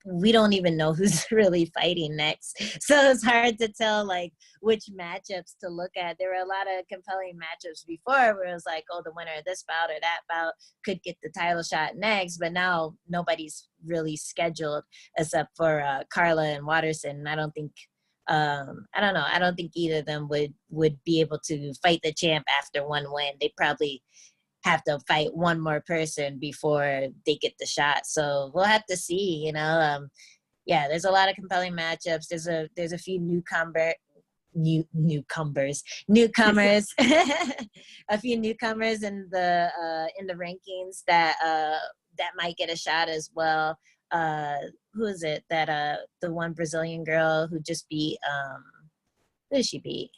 We don't even know who's really fighting next. So it's hard to tell like which matchups to look at. There were a lot of compelling matchups before where it was like, oh, the winner of this bout or that bout could get the title shot next. But now nobody's really scheduled except for Carla and Watterson. I don't think, I don't know. I don't think either of them would be able to fight the champ after one win. They probably have to fight one more person before they get the shot. So we'll have to see, you know. Yeah, there's a lot of compelling matchups. There's a few newcomers, a few newcomers in the rankings that might get a shot as well. Who is it that the one Brazilian girl who just beat who did she beat?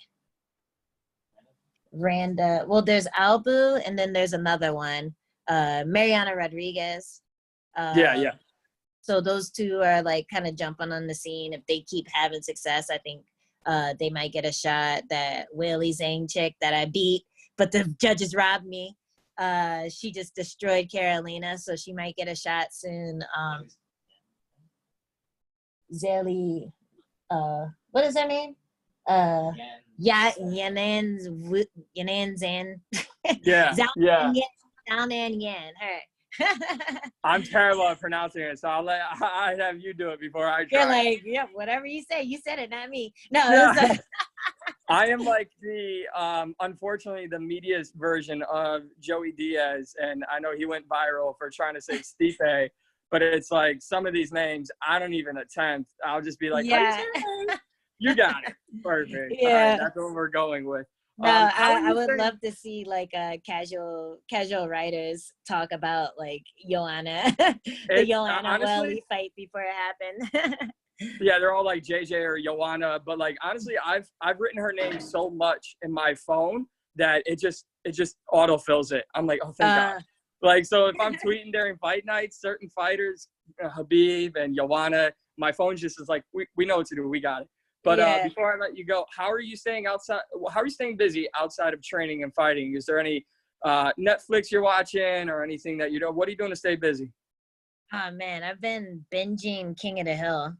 Randa. Well, there's Albu, and then there's another one, Mariana Rodriguez. Yeah. So those two are like kind of jumping on the scene. If they keep having success, I think they might get a shot. That Weili Zhang chick that I beat, but the judges robbed me. She just destroyed Carolina, so she might get a shot soon. Zeli, what is her name? Yanan Zan. Yeah. Down and Yan, her. I'm terrible at pronouncing it, so I have you do it before I try. You're like, yeah, whatever you say. You said it, not me. No, Yeah. it was like I am like the unfortunately the media's version of Joey Diaz, and I know he went viral for trying to say Stipe, but it's like some of these names I don't even attempt. I'll just be like, yeah. you got it, perfect. Yeah. All right, that's what we're going with. No, I would saying- love to see like casual writers talk about like Joanna, the Joanna honestly, Welly fight before it happened. yeah, they're all like JJ or Joanna, but like honestly, I've written her name so much in my phone that it just autofills it. I'm like, oh thank God. Like, so if I'm tweeting during fight nights, certain fighters, Habib and Joanna, my phone just is like, we know what to do. We got it. But Yeah. before I let you go, how are you staying busy outside of training and fighting? Is there any Netflix you're watching or anything that what are you doing to stay busy? Oh man, I've been binging King of the Hill.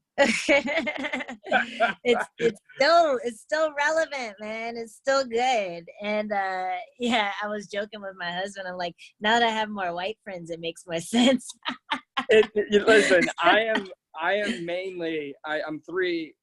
it's still relevant, man. It's still good. And yeah, I was joking with my husband. I'm like, now that I have more white friends, it makes more sense. Listen, I'm mainly I'm three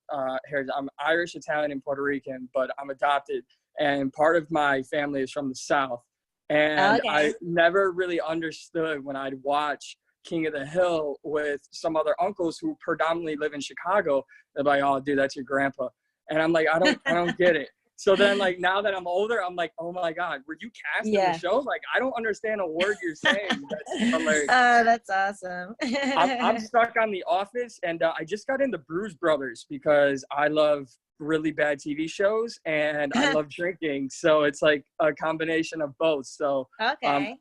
heritage. I'm Irish, Italian, and Puerto Rican, but I'm adopted, and part of my family is from the South. And Okay. I never really understood when I'd watch King of the Hill with some other uncles who predominantly live in Chicago. They're like, "Oh, dude, that's your grandpa," and I'm like, I don't get it. So then, like, now that I'm older, I'm like, oh my God, were you cast in the show? Like, I don't understand a word you're saying. That's hilarious. Oh, that's awesome. I'm stuck on The Office, and I just got into Bruise Brothers because I love really bad TV shows and I love drinking. So it's like a combination of both. So Okay.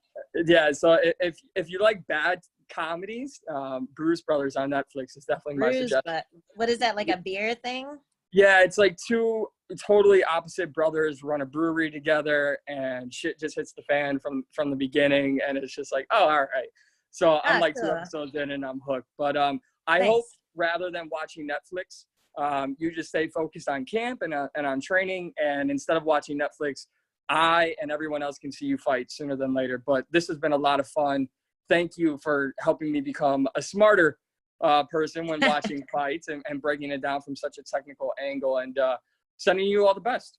yeah. So if you like bad comedies, Bruise Brothers on Netflix is definitely my suggestion. But what is that, like a beer thing? Yeah, it's like two totally opposite brothers run a brewery together, and shit just hits the fan from the beginning, and it's just like, oh, all right. So I'm like cool. 2 episodes in, and I'm hooked. But I Nice. hope rather than watching Netflix, you just stay focused on camp and on training, and instead of watching Netflix, I and everyone else can see you fight sooner than later. But this has been a lot of fun. Thank you for helping me become a smarter person when watching fights and breaking it down from such a technical angle, and sending you all the best.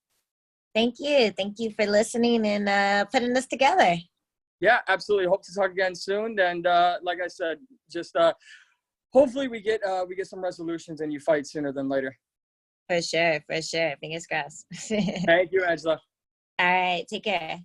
Thank you for listening and putting this together. Yeah, absolutely. Hope to talk again soon. And like I said, just hopefully we get some resolutions and you fight sooner than later. For sure. Fingers crossed. Thank you, Angela. All right, take care.